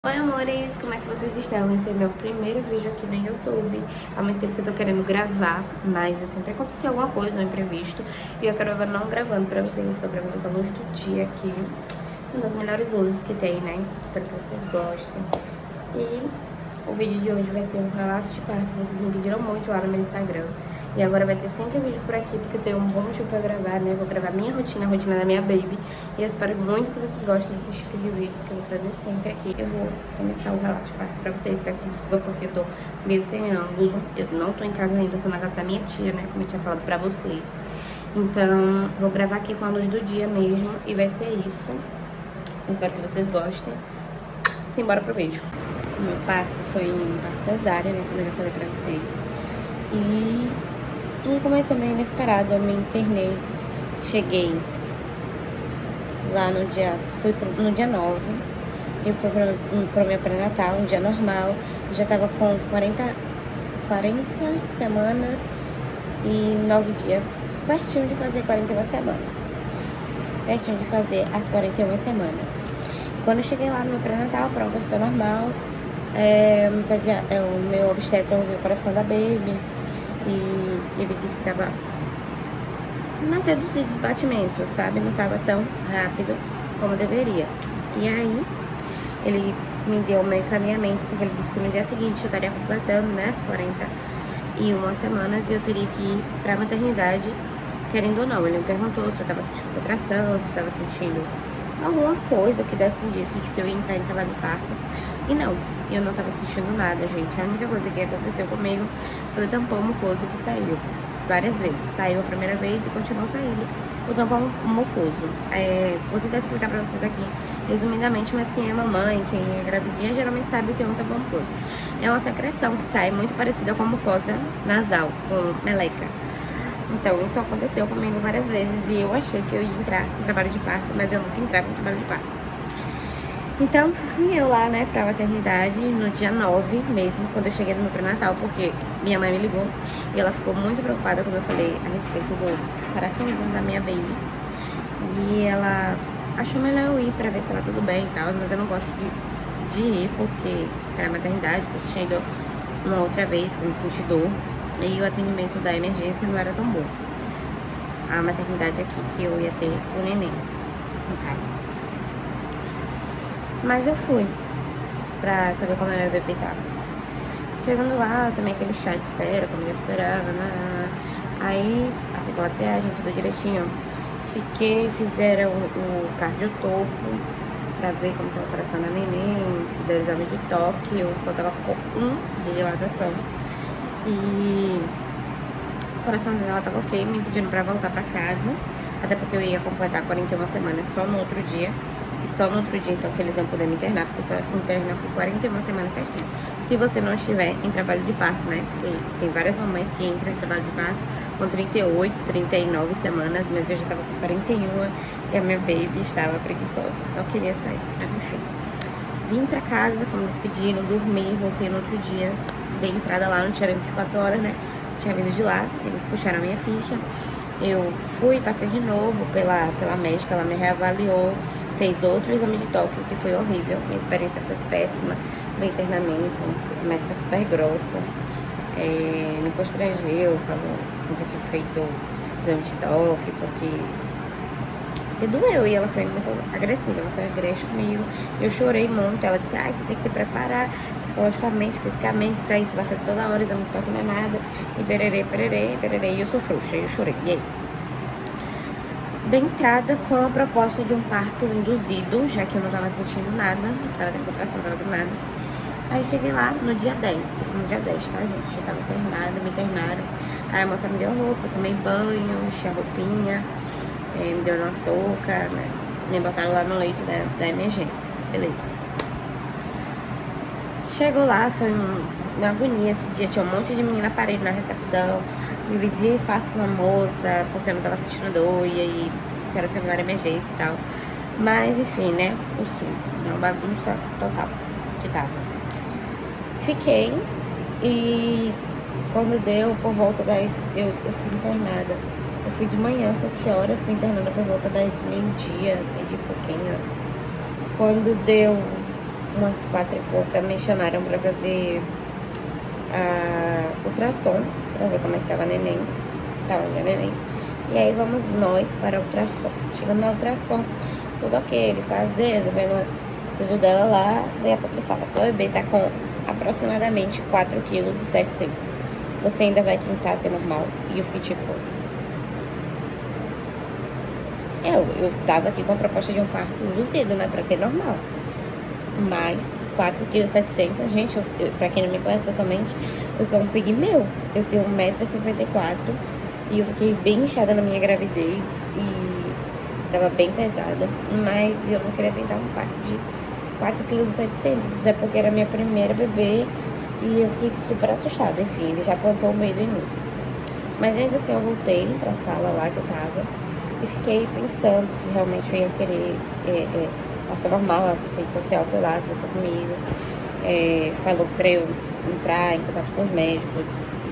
Oi amores, como é que vocês estão? Esse é meu primeiro vídeo aqui no YouTube. Há muito tempo que eu tô querendo gravar, mas sempre aconteceu alguma coisa, um imprevisto, e eu quero não gravando pra vocês sobre a minha luz do dia aqui. Uma das melhores luzes que tem, né? Espero que vocês gostem. E o vídeo de hoje vai ser um relato de parto que vocês me pediram muito lá no meu Instagram. E agora vai ter sempre vídeo por aqui, porque eu tenho um bom motivo pra gravar, né? Eu vou gravar minha rotina, a rotina da minha baby. E eu espero muito que vocês gostem desse tipo de vídeo, porque eu vou trazer sempre aqui. Eu vou começar o relato de parto pra vocês. Peço desculpa porque eu tô meio sem ângulo. Eu não tô em casa ainda, eu tô na casa da minha tia, né? Como eu tinha falado pra vocês. Então, vou gravar aqui com a luz do dia mesmo. E vai ser isso. Espero que vocês gostem. Simbora pro vídeo. Meu parto foi um parto cesárea, né? Como eu já falei pra vocês. E tudo começou meio inesperado. Eu me internei. Cheguei lá no dia... Fui no dia 9. Eu fui pro meu pré-natal, um dia normal. Eu já tava com 40 semanas e 9 dias. Pertinho de fazer 41 semanas. Pertinho de fazer as 41 semanas. Quando eu cheguei lá no meu pré-natal, para uma consulta normal, o meu obstetra ouviu o coração da baby e ele disse que tava mais reduzido os batimentos, sabe? Não tava tão rápido como deveria. E aí, ele me deu o meu encaminhamento, porque ele disse que no dia seguinte eu estaria completando, né, as 41 semanas e eu teria que ir pra maternidade, querendo ou não. Ele me perguntou se eu tava sentindo contração, se eu tava sentindo alguma coisa que desse indício de que eu ia entrar em trabalho de parto. E não, eu não tava sentindo nada, gente. A única coisa que aconteceu comigo foi o tampão mucoso que saiu várias vezes. Saiu a primeira vez e continuou saindo o tampão mucoso. Vou tentar explicar pra vocês aqui resumidamente, mas quem é mamãe, quem é gravidinha, geralmente sabe o que é um tampão mucoso. É uma secreção que sai muito parecida com a mucosa nasal, com meleca. Então, isso aconteceu comigo várias vezes e eu achei que eu ia entrar em trabalho de parto, mas eu nunca entrava em trabalho de parto. Então, fui eu lá, né, pra maternidade no dia 9 mesmo, quando eu cheguei no meu pré-natal, porque minha mãe me ligou e ela ficou muito preocupada quando eu falei a respeito do coraçãozinho da minha baby. E ela achou melhor eu ir pra ver se tava tudo bem e tal, mas eu não gosto de ir porque pra maternidade, porque eu tinha ido uma outra vez quando senti dor. E o atendimento da emergência não era tão bom. A maternidade aqui que eu ia ter o neném, no caso. Mas eu fui pra saber como a minha bebê tava. Chegando lá, também aquele chá de espera, como eu esperava, né? Aí, passei pela triagem, tudo direitinho. Fizeram o cardiotopo pra ver como tava o coração da neném. Fizeram o exame de toque, eu só tava com 1 de dilatação. E o coraçãozinho dela tava ok, me pedindo pra voltar pra casa. Até porque eu ia completar 41 semanas só no outro dia. E só no outro dia, então, que eles iam poder me internar, porque só interna por 41 semanas certinho. Se você não estiver em trabalho de parto, né? Tem várias mamães que entram em trabalho de parto com 38, 39 semanas, mas eu já tava com 41 e a minha baby estava preguiçosa. Não queria sair, mas enfim. Vim pra casa, como eles pediram, dormi, voltei no outro dia. Dei entrada lá, não tinha 24 horas, né? Tinha vindo de lá, eles puxaram a minha ficha. Eu fui, passei de novo pela médica, ela me reavaliou, fez outro exame de toque, que foi horrível. Minha experiência foi péssima, meu internamento, a médica super grossa, me constrangeu, falou que nunca tinha feito exame de toque, porque doeu, e ela foi muito agressiva, ela foi agressiva comigo. Eu chorei muito, ela disse, você tem que se preparar psicologicamente, fisicamente, isso aí você vai fazer toda hora, exame de toque não é nada, e pererê, e eu sou frouxa, eu chorei, e é isso. Dei entrada com a proposta de um parto induzido, já que eu não tava sentindo nada, tava tendo contração, tava do nada. Aí cheguei lá no dia 10, eu fui no dia 10, tá, gente? Eu tava internada, me internaram. Aí a moça me deu roupa, tomei banho, enchi a roupinha, me deu uma touca, né? Me botaram lá no leito da emergência, beleza. Chegou lá, foi uma agonia esse dia, tinha um monte de menina parede na recepção, dividia espaço com uma moça, porque eu não tava sentindo dor, e aí disseram que não era emergência e tal. Mas enfim, né, o SUS, uma bagunça total que tava. Fiquei, e quando deu, por volta das... Eu fui internada. Eu fui de manhã, 7 horas, fui internada por volta das meio-dia, meio-dia e pouquinho. Quando deu umas 4 e pouca, me chamaram pra fazer ultrassom, pra ver como é que tava a neném. Tava ainda neném. E aí vamos nós para a ultrassom. Chegando na ultrassom, tudo ok, ele fazendo, vendo tudo dela lá. Daí a pouco ele fala, sua bebê tá com aproximadamente 4,7 kg. Você ainda vai tentar ter normal? E eu fiquei tipo... Eu tava aqui com a proposta de um parto induzido, né? Pra ter normal. Mas 4,7 kg, gente, pra quem não me conhece pessoalmente, eu sou um pigmeu. Eu tenho 1,54 m e eu fiquei bem inchada na minha gravidez e estava bem pesada. Mas eu não queria tentar um parto de 4,7 kg, até porque era minha primeira bebê e eu fiquei super assustada. Enfim, ele já plantou o medo em mim. Mas ainda assim eu voltei pra sala lá que eu tava e fiquei pensando se realmente eu ia querer parto normal. A assistente social foi lá, conversou comigo, falou pra eu entrar em contato com os médicos,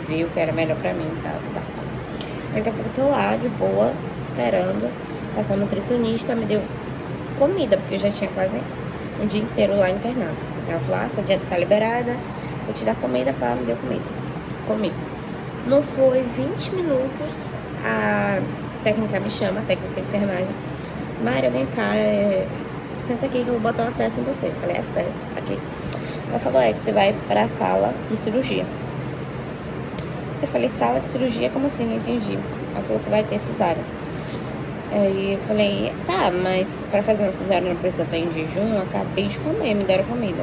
viu que era melhor pra mim e tal, tal. Daqui a pouco eu tô lá, de boa, esperando. Passou a nutricionista, me deu comida, porque eu já tinha quase um dia inteiro lá internado. Ela falou, sua dieta tá liberada, vou te dar comida, pá, me deu comida. Comi. Não foi 20 minutos, a técnica me chama, a técnica de enfermagem. Mayra, vem cá, senta aqui que eu vou botar um acesso em você. Eu falei, acesso? Aqui. Ela falou, que você vai pra sala de cirurgia. Eu falei, sala de cirurgia? Como assim? Não entendi. Ela falou, você vai ter cesárea. Aí eu falei, tá, mas pra fazer uma cesárea não precisa estar em jejum? Eu acabei de comer, me deram comida.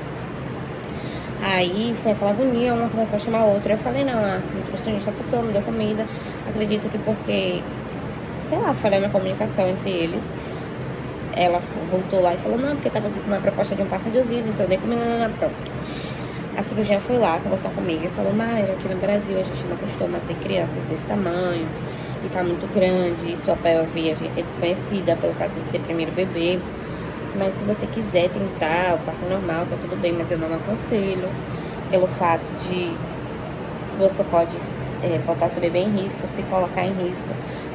Aí foi aquela agonia, uma começou a chamar a outra. Eu falei, não, a nutricionista passou, me deu comida. Acredito que porque, sei lá, falei na comunicação entre eles, ela voltou lá e falou, não, porque tava com uma proposta de um parto induzido, então eu dei comida na pronto. A cirurgiã foi lá conversar comigo e falou, Mayra, aqui no Brasil a gente não costuma ter crianças desse tamanho e tá muito grande, e sua pelve é desconhecida pelo fato de ser primeiro bebê. Mas se você quiser tentar o parto normal, tá tudo bem, mas eu não aconselho, pelo fato de você pode botar seu bebê em risco, se colocar em risco,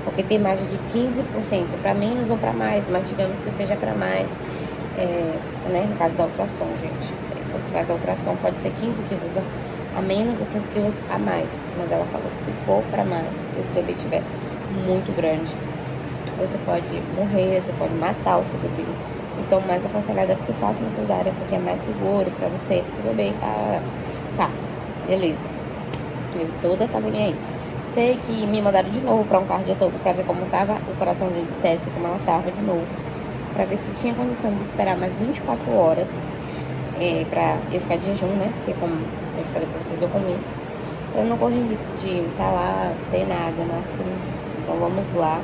porque tem margem de 15% para menos ou para mais, mas digamos que seja para mais, né, no caso da ultrassom, gente. Quando você faz a ultrassom, pode ser 15 quilos a menos ou 15 quilos a mais, mas ela falou que se for para mais, esse bebê estiver muito grande, você pode morrer, você pode matar o seu bebê. Então, o mais aconselhado é que você faça uma cesárea, porque é mais seguro pra você, porque o bebê tá, beleza. Eu toda essa agonia aí. Sei que me mandaram de novo pra um cardiólogo pra ver como tava o coraçãozinho de César, como ela tava de novo. Pra ver se tinha condição de esperar mais 24 horas pra eu ficar de jejum, né? Porque como eu falei pra vocês, eu comi. Eu não corri risco de estar lá, ter nada na cirurgia. Então vamos lá,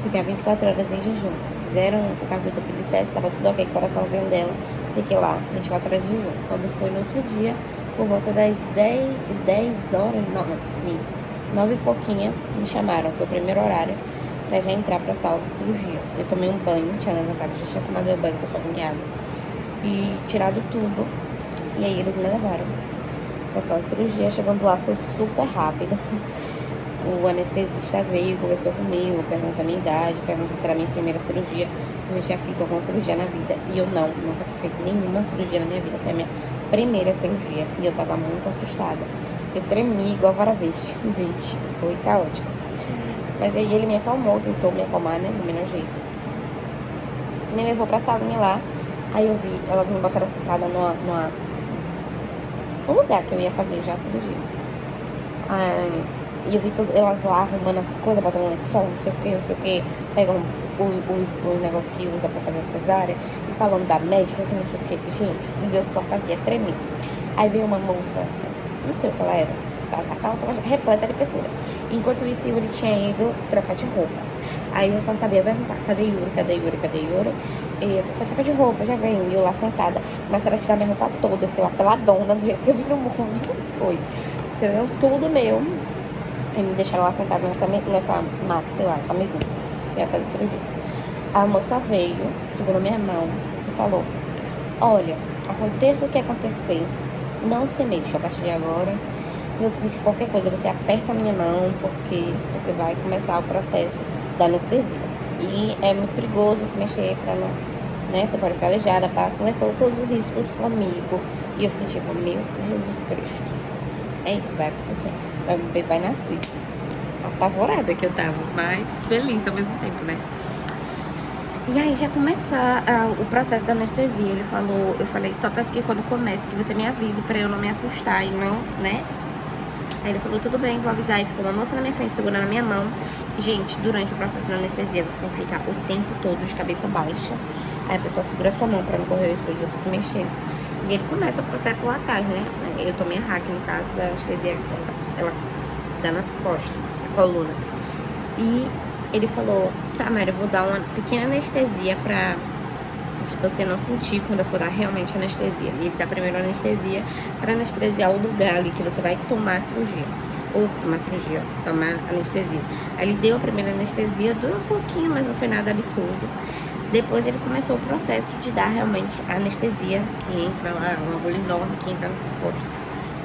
ficar 24 horas em jejum. Fizeram o cardiólogo de César, estava tudo ok, coraçãozinho dela. Fiquei lá, 24 horas de jejum. Quando foi no outro dia, por volta das 10 horas, não, 9 e pouquinha, me chamaram, foi o primeiro horário, pra já entrar pra sala de cirurgia. Eu tomei um banho, tinha levantado, já tinha tomado meu banho, que eu sou agoniada, e tirado tudo, e aí eles me levaram pra sala de cirurgia. Chegando lá, foi super rápido. O anestesista veio, conversou comigo, perguntou a minha idade, perguntou se era a minha primeira cirurgia, se eu já tinha feito alguma cirurgia na vida. E eu nunca tinha feito nenhuma cirurgia na minha vida. Foi a minha primeira cirurgia. E eu tava muito assustada. Eu tremi igual vara verde. Gente, foi caótico. Mas aí ele me acalmou, tentou me acalmar, né, do melhor jeito. Me levou pra salinha lá. Aí eu vi, elas me botaram sentada no lugar que eu ia fazer já a cirurgia. E eu vi tudo, elas lá arrumando as coisas, botando lençol, não sei o que, pegam os negócios que usa pra fazer a cesárea e falando da médica, que não sei o que. Gente, e eu só fazia tremer. Aí veio uma moça, não sei o que ela era, a sala tava repleta de pessoas. Enquanto isso, ele tinha ido trocar de roupa. Aí eu só sabia perguntar, cadê Yuri, cadê Yuri, cadê Yuri? E eu só troca de roupa, já veio, e eu lá sentada, mas ela tirar minha roupa toda, eu fiquei lá peladona, do jeito que eu vi no mundo. Foi, entendeu? Tudo meu. E me deixaram lá sentada nessa maca, sei lá, essa mesinha, que ia fazer cirurgia. A moça veio, segurou minha mão e falou, olha, aconteça o que acontecer, não se mexa a partir de agora. Se você sentir qualquer coisa, você aperta a minha mão, porque você vai começar o processo da anestesia. E é muito perigoso se mexer pra não né? Você pode ficar aleijada, pá. Começou todos os riscos comigo. E eu fiquei tipo, meu Jesus Cristo. É isso, vai acontecer. Meu bebê vai nascer. Apavorada que eu tava, mas feliz ao mesmo tempo, né? E aí já começou o processo da anestesia. Ele falou, eu falei, só peço que quando comece, que você me avise pra eu não me assustar e não, né? Aí ele falou, tudo bem, vou avisar. Aí ficou uma moça na minha frente, segurando a minha mão. Gente, durante o processo da anestesia, você tem que ficar o tempo todo de cabeça baixa. Aí a pessoa segura a sua mão pra não correr o risco de você se mexer. E ele começa o processo lá atrás, né? Eu tomei a hack, no caso da anestesia, ela dá nas costas, na coluna. E ele falou, tá, Mary, eu vou dar uma pequena anestesia pra você não sentir quando eu for dar realmente anestesia. E ele dá primeiro anestesia pra anestesiar o lugar ali que você vai tomar a cirurgia. Ou tomar cirurgia, tomar anestesia. Aí ele deu a primeira anestesia, doeu um pouquinho, mas não foi nada absurdo. Depois ele começou o processo de dar realmente a anestesia, que entra lá, uma agulha enorme que entra no pescoço.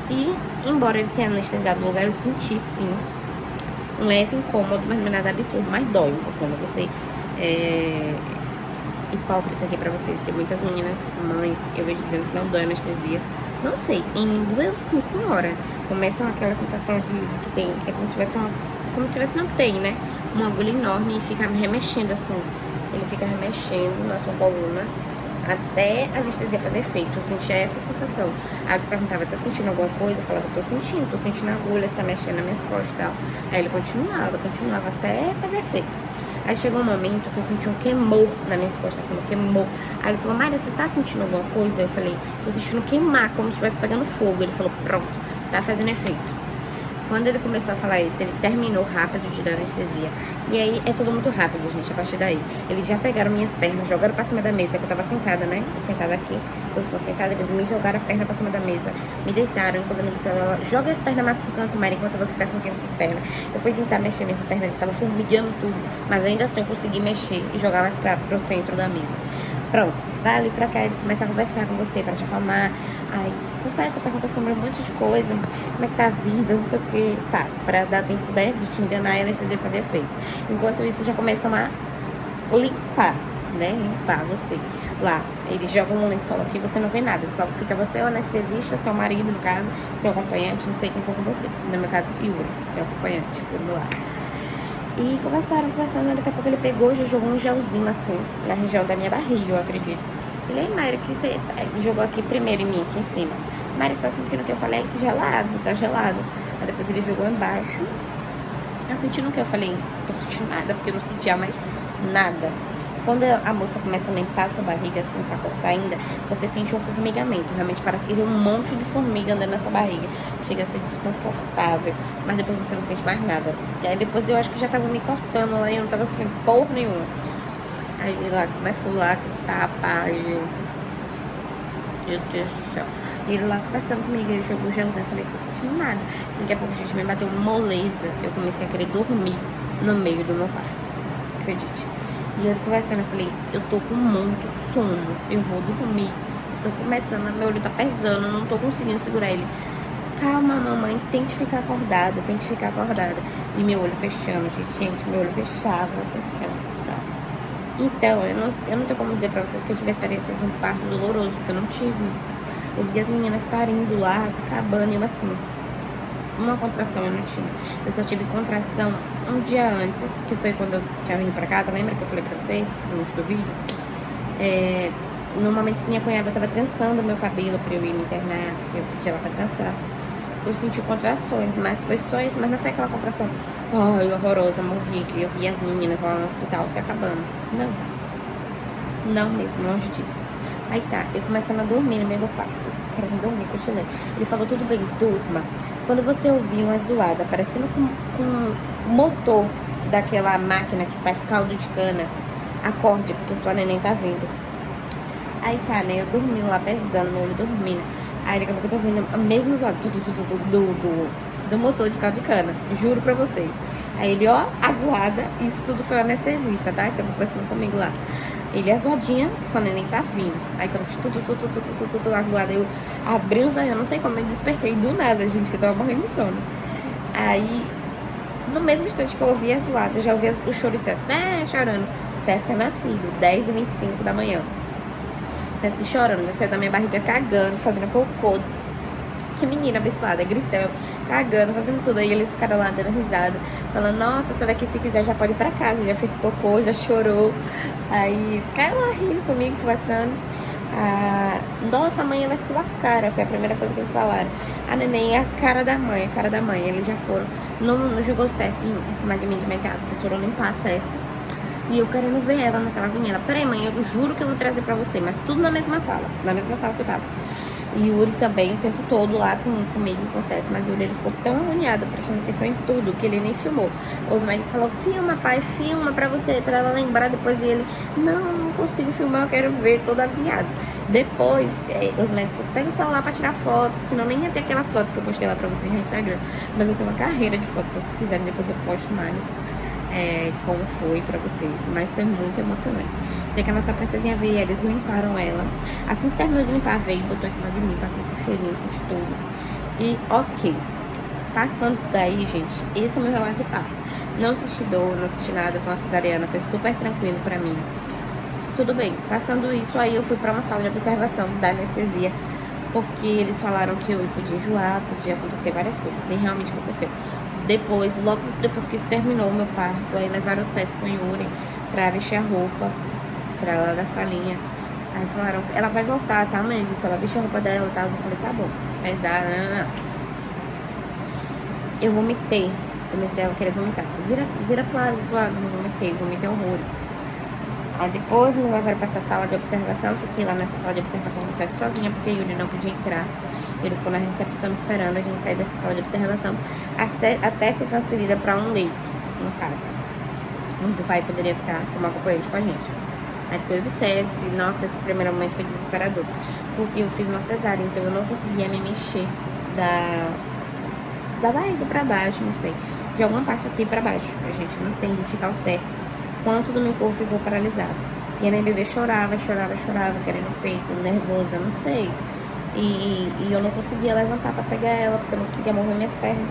E, embora ele tenha anestesiado o lugar, eu senti sim um leve incômodo, mas não é nada absurdo, mas dói um pouco quando você hipócrita aqui pra vocês. Tem muitas meninas, mães, eu vejo dizendo que não dói anestesia. Não sei, em mim doeu sim, senhora. Começa aquela sensação de que tem, é como se tivesse uma, como se tivesse, não tem, né? Uma agulha enorme e fica remexendo assim. Ele fica remexendo na sua coluna até a anestesia fazer efeito. Eu sentia essa sensação. Aí eu perguntava, tá sentindo alguma coisa? Eu falava, tô sentindo a agulha, tá mexendo nas minhas costas e tal. Aí ele continuava até fazer efeito. Aí chegou um momento que eu senti um queimou nas minhas costas, assim, um queimou. Aí ele falou, Maria, você tá sentindo alguma coisa? Eu falei, tô sentindo queimar, como se estivesse pegando fogo. Ele falou, pronto, tá fazendo efeito. Quando ele começou a falar isso, ele terminou rápido de dar anestesia. E aí é tudo muito rápido, gente, a partir daí. Eles já pegaram minhas pernas, jogaram pra cima da mesa, que eu tava sentada, né? Sentada aqui, posição sentada, eles me jogaram a perna pra cima da mesa, me deitaram. Quando eu me deitei, ela joga as pernas mais pro canto, Mari, enquanto você tá sentindo as pernas. Eu fui tentar mexer minhas pernas, eu tava formigando tudo, mas ainda assim eu consegui mexer e jogar mais pro centro da mesa. Pronto, vai ali pra cá, ele começa a conversar com você pra te acalmar. Aí, confessa, pergunta sobre um monte de coisa, como é que tá a vida, não sei o que, tá, pra dar tempo, né, de te enganar e a anestesia fazer efeito. Enquanto isso, já começam a limpar, né, limpar você. Lá, eles jogam um lençol aqui, você não vê nada, só fica você, o anestesista, seu marido, no caso, seu acompanhante, não sei quem for com você. No meu caso, Yuri, meu acompanhante, do meu lado. E conversando, daqui a pouco ele pegou e jogou um gelzinho assim, na região da minha barriga, eu acredito. Ele, aí, Mayra, que você jogou aqui primeiro em mim, aqui em cima. Mayra, você tá sentindo o que eu falei? Gelado, tá gelado. Aí depois ele jogou embaixo. Tá sentindo o que eu falei? Tô sentindo nada, porque eu não sentia mais nada. Quando a moça começa a limpar a sua barriga, assim, pra cortar ainda, você sente um formigamento. Realmente parece que tem um monte de formiga andando nessa barriga. Chega a ser desconfortável, mas depois você não sente mais nada. E aí depois eu acho que já tava me cortando lá e eu não tava sentindo porra nenhuma. Aí ele lá começou lá a cortar, pá, meu Deus do céu. E ele lá conversando comigo, ele jogou o gelzinho, eu falei, tô sentindo nada. Daqui a pouco a gente me bateu uma moleza. Eu comecei a querer dormir no meio do meu quarto. Acredite. E eu conversando, eu falei, eu tô com muito sono, eu vou dormir. Tô começando, meu olho tá pesando, não tô conseguindo segurar ele. Calma, mamãe, tente ficar acordada, tente ficar acordada. E meu olho fechando, gente, meu olho fechava. Então, eu não tenho como dizer pra vocês que eu tive a experiência de um parto doloroso, porque eu não tive. Eu vi as meninas parindo lá, se acabando, e eu assim, uma contração eu não tive. Eu só tive contração um dia antes, que foi quando eu tinha vindo pra casa, lembra que eu falei pra vocês no início do vídeo? No momento que minha cunhada tava trançando o meu cabelo pra eu ir me internar, eu pedi ela pra trançar. Eu senti contrações, mas foi só isso, mas não foi aquela contração, ai, horrorosa, morri, que eu vi as meninas lá no hospital se acabando. Não mesmo, longe disso. Aí tá, eu começando a dormir no meio do quarto, querendo dormir, cochilando. Ele falou, tudo bem, durma. Quando você ouvir uma zoada, parecendo com o motor daquela máquina que faz caldo de cana, acorde, porque sua neném tá vindo. Aí tá, né, eu dormindo lá, pesando, meu olho dormindo. Aí daqui a pouco eu tô vendo a mesma zoada do motor de caldo de cana, juro pra vocês. Aí ele, ó, a zoada, isso tudo foi o anestesista, tá? Que eu tô conversando comigo lá. Ele, a zoadinha, sua neném tá vindo. Aí quando eu fiz tudo, a zoada, eu abri os olhos, eu não sei como, eu despertei do nada, gente, que eu tava morrendo de sono. Aí, no mesmo instante que eu ouvi a zoada, eu já ouvi o choro de César, chorando. César tinha nascido, 10h25 da manhã. Ceci chorando, saiu da minha barriga cagando, fazendo cocô. Que menina abençoada, gritando, cagando, fazendo tudo. Aí eles ficaram lá dando risada, falando, nossa, essa daqui se quiser já pode ir pra casa, já fez cocô, já chorou. Aí ficaram lá rindo comigo, conversando. Nossa, a mãe, ela é sua cara, foi a primeira coisa que eles falaram. A neném é a cara da mãe, a cara da mãe. Eles já foram, não jogou cesso em cima de mim de imediato, eles foram limpar a cesso. E eu querendo ver ela naquela agonia. Ela, peraí, mãe, eu juro que eu vou trazer pra você, mas tudo na mesma sala que eu tava. E o Yuri também, o tempo todo lá comigo e com o César. Mas o Yuri ele ficou tão agoniado, prestando atenção em tudo, que ele nem filmou. O Osmar falou, filma, pai, filma pra você, pra ela lembrar depois. E ele, não consigo filmar, eu quero ver, todo agoniado. Depois, os médicos pegam o celular pra tirar foto, senão nem ia ter aquelas fotos que eu postei lá pra vocês no Instagram. Mas eu tenho uma carreira de fotos, se vocês quiserem, depois eu posto mais como foi pra vocês. Mas foi muito emocionante. Sei que a nossa princesinha veio, eles limparam ela. Assim que terminou de limpar, veio, botou em cima de mim, passou um cheirinho, senti tudo. E ok. Passando isso daí, gente, esse é o meu relato de parto. Não senti dor, não senti nada, foi uma cesariana, foi super tranquilo pra mim. Tudo bem. Passando isso, aí eu fui pra uma sala de observação da anestesia, porque eles falaram que eu podia enjoar, podia acontecer várias coisas. E realmente aconteceu. Depois, logo depois que terminou o meu parto, aí levaram o César com o Yuri pra vestir a roupa, tirar ela da salinha. Aí falaram, ela vai voltar, tá, mãe? Ela vestiu a roupa dela, tá? Eu falei, tá bom. Pesada, não. Eu vomitei. Comecei a querer vomitar. Vira pro lado, vomitei horrores. Aí depois me levaram pra essa sala de observação. Eu fiquei lá nessa sala de observação com o César sozinha, porque Yuri não podia entrar. Ele ficou na recepção esperando a gente sair dessa sala de observação até ser transferida pra um leito, no caso, onde o pai poderia ficar como acompanhante com a gente. Mas que eu observe, nossa, esse primeiro momento foi desesperador, porque eu fiz uma cesárea, então eu não conseguia me mexer da barriga pra baixo, não sei, de alguma parte aqui pra baixo, a gente não sei identificar o certo, quanto do meu corpo ficou paralisado. E a minha bebê chorava, querendo peito, nervosa, não sei. E eu não conseguia levantar pra pegar ela, porque eu não conseguia mover minhas pernas.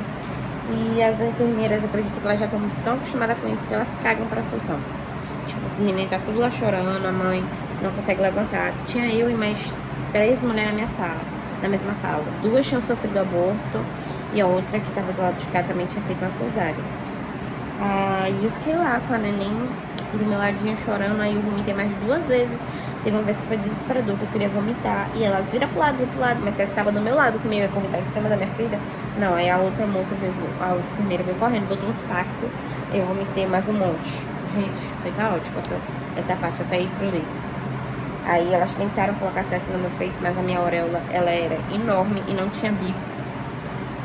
E as enfermeiras, eu acredito que elas já estão tão acostumadas com isso que elas cagam pra função. Tipo, o neném tá tudo lá chorando, a mãe não consegue levantar. Tinha eu e mais 3 mulheres na mesma sala. 2 tinham sofrido aborto e a outra que tava do lado de cá também tinha feito uma cesárea. Aí eu fiquei lá com a neném do meu ladinho chorando, aí eu vomitei mais 2 vezes. Teve uma vez que foi desesperador, que eu queria vomitar. E elas viram pro lado, mas ela estava do meu lado, que meio ia vomitar em cima da minha filha. Não, aí a outra enfermeira veio correndo, botou um saco. Eu vomitei mais um monte. Gente, foi caótico essa parte até ir pro leito. Aí elas tentaram colocar acesso no meu peito, mas a minha auréola, ela era enorme e não tinha bico.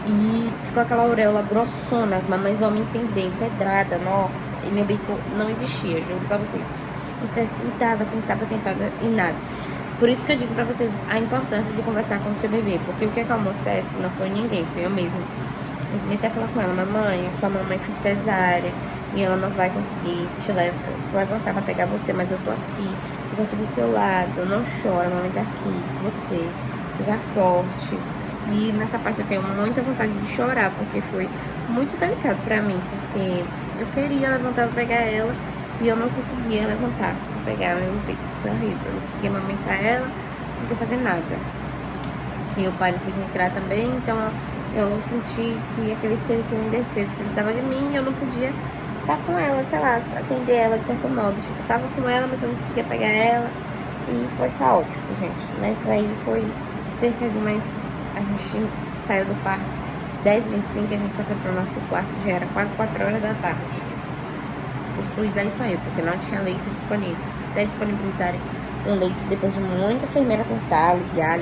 E ficou aquela auréola grossona, as mamães vão me entender, empedrada, nossa. E meu bico não existia, juro pra vocês. E você tentava e nada. Por isso que eu digo pra vocês a importância de conversar com o seu bebê. Porque o que acalmou o César não foi ninguém, foi eu mesma. Eu comecei a falar com ela, mamãe, a sua mamãe fez cesárea e ela não vai conseguir se levantar pra pegar você, mas eu tô aqui, eu tô aqui do seu lado, não chora, a mamãe tá aqui com você, fica forte. E nessa parte eu tenho muita vontade de chorar, porque foi muito delicado pra mim, porque eu queria levantar pra pegar ela e eu não conseguia levantar pra pegar meu peito, foi horrível, eu não conseguia amamentar ela, não conseguia fazer nada. E o pai não podia entrar também, então eu senti que aquele ser indefeso precisava de mim e eu não podia estar com ela, sei lá, atender ela de certo modo. Tipo, eu tava com ela, mas eu não conseguia pegar ela e foi caótico, gente. Mas aí foi cerca de mais... A gente saiu do parque 10h25 e a gente só foi pro nosso quarto, já era quase 4 horas da tarde. Eu fui usar isso aí, porque não tinha leito disponível. Até disponibilizarem um leito, depois de muita enfermeira tentar ligar.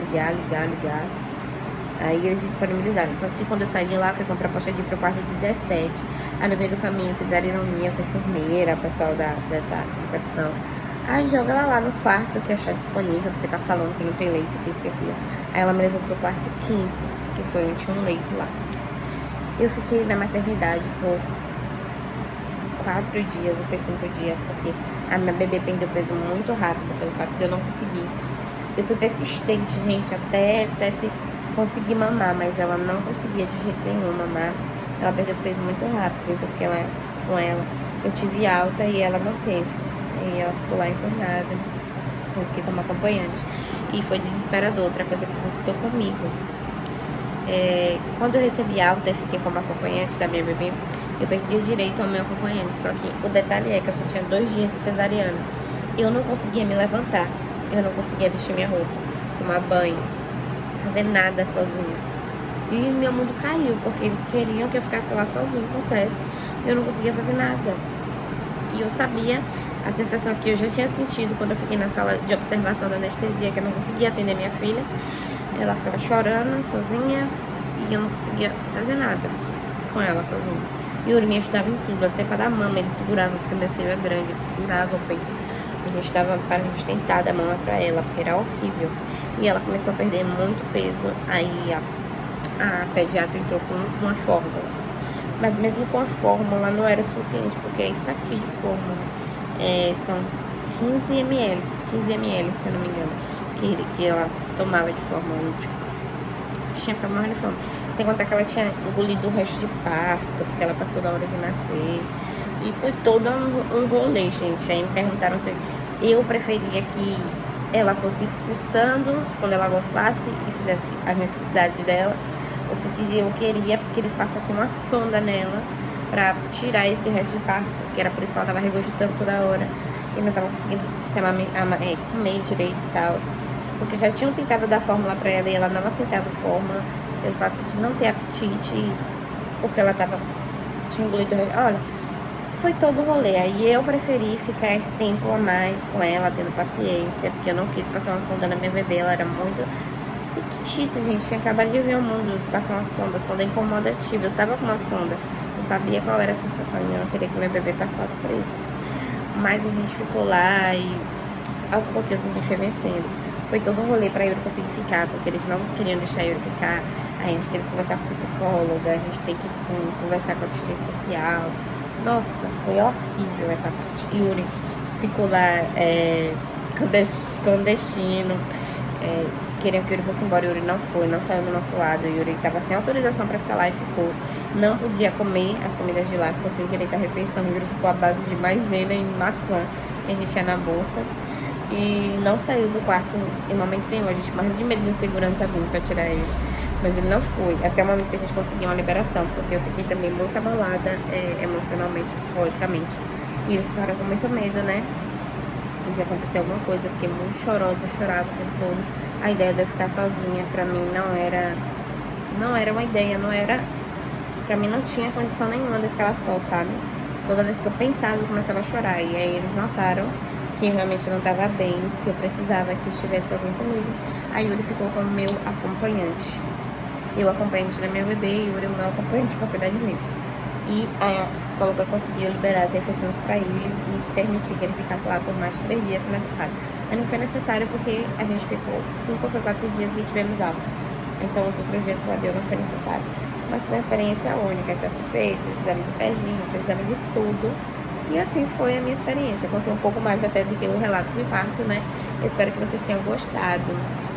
Aí eles disponibilizaram. Então, que quando eu saí de lá, foi com a proposta de ir pro quarto 17. Aí no meio do caminho fizeram ironia com a enfermeira, o pessoal dessa recepção. Aí joga ela lá no quarto que achar disponível, porque tá falando que não tem leito, que isso que aquilo. Aí ela me levou pro quarto 15, que foi onde tinha um leito lá. Eu fiquei na maternidade por 4 dias, ou foi 5 dias, porque a minha bebê perdeu peso muito rápido, pelo fato de eu não conseguir. Eu fui persistente, gente, até Ceci conseguir mamar, mas ela não conseguia de jeito nenhum mamar. Ela perdeu peso muito rápido, então eu fiquei lá com ela. Eu tive alta e ela não teve. E ela ficou lá internada. Eu fiquei como acompanhante. E foi desesperador. Outra coisa que aconteceu comigo. Quando eu recebi alta e fiquei como acompanhante da minha bebê, eu perdi direito ao meu acompanhante. Só que o detalhe é que eu só tinha 2 dias de cesariana. Eu não conseguia me levantar. Eu não conseguia vestir minha roupa, tomar banho, fazer nada sozinha. E meu mundo caiu, porque eles queriam que eu ficasse lá sozinha com o César. Eu não conseguia fazer nada. E eu sabia a sensação que eu já tinha sentido quando eu fiquei na sala de observação da anestesia, que eu não conseguia atender minha filha. Ela ficava chorando sozinha e eu não conseguia fazer nada com ela sozinha. E o Yuri me ajudava em tudo, até para dar mama, ele segurava, porque meu seio é grande, ele segurava o peito. A gente tentar dar mama pra ela, porque era horrível. E ela começou a perder muito peso, aí a pediatra entrou com uma fórmula. Mas mesmo com a fórmula não era suficiente, porque isso aqui de fórmula são 15 ml, se eu não me engano, que ela tomava de forma útil. Tinha ficado morrendo de fome. Sem contar que ela tinha engolido o resto de parto, porque ela passou da hora de nascer. E foi todo um rolê, gente. Aí me perguntaram se eu preferia que ela fosse expulsando quando ela gostasse e fizesse a necessidade dela, ou se eu queria que eles passassem uma sonda nela pra tirar esse resto de parto, que era por isso que ela tava regurgitando toda hora e não tava conseguindo comer direito e tal. Porque já tinham tentado dar fórmula pra ela e ela não aceitava a fórmula, pelo fato de não ter apetite, porque ela tinha engolido. Olha, foi todo o rolê. Aí eu preferi ficar esse tempo a mais com ela, tendo paciência, porque eu não quis passar uma sonda na minha bebê, ela era muito petita, gente. Tinha acabado de ver o mundo passar uma sonda incomodativa. Eu tava com uma sonda, eu sabia qual era a sensação e eu não queria que meu bebê passasse por isso. Mas a gente ficou lá e aos pouquinhos a gente foi vencendo. Foi todo um rolê pra Yuri conseguir ficar, porque eles não queriam deixar Yuri ficar. Aí a gente teve que conversar com psicóloga, a gente tem que conversar com assistente social. Nossa, foi horrível essa parte. Yuri ficou lá clandestino, queriam que Yuri fosse embora. Yuri não foi, não saiu do nosso lado. Yuri estava sem autorização para ficar lá e ficou. Não podia comer as comidas de lá, ficou sem direito à refeição. Yuri ficou à base de maisena e maçã que a gente tinha na bolsa. E não saiu do quarto em momento nenhum. A gente morreu de medo de um segurança vir pra tirar ele. Mas ele não foi, até o momento que a gente conseguiu uma liberação, porque eu fiquei também muito abalada emocionalmente, psicologicamente. E eles ficaram com muito medo, né? De acontecer alguma coisa, eu fiquei muito chorosa, eu chorava o tempo todo. A ideia de eu ficar sozinha, pra mim, não era uma ideia, pra mim não tinha condição nenhuma de eu ficar só, sabe? Toda vez que eu pensava, eu começava a chorar. E aí eles notaram que eu realmente não estava bem, que eu precisava que estivesse alguém comigo. Aí Yuri ficou como meu acompanhante. Eu acompanhante da minha bebê e Yuri o meu acompanhante para cuidar de mim. E a psicóloga conseguiu liberar as refeições para ele e permitir que ele ficasse lá por mais 3 dias se necessário. Mas não foi necessário porque a gente ficou 5 ou 4 dias e tivemos alta. Então os outros dias que ela deu não foi necessário. Mas foi uma experiência única. Essa se fez exame de pezinho, fez exame de tudo. E assim foi a minha experiência. Contei um pouco mais até do que o relato de parto, né? Eu espero que vocês tenham gostado.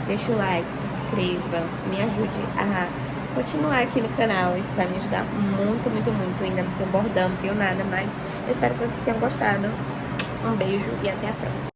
Deixa o like, se inscreva, me ajude a continuar aqui no canal. Isso vai me ajudar muito, muito, muito. Eu ainda não tenho bordão, não tenho nada, mas eu espero que vocês tenham gostado. Um beijo e até a próxima.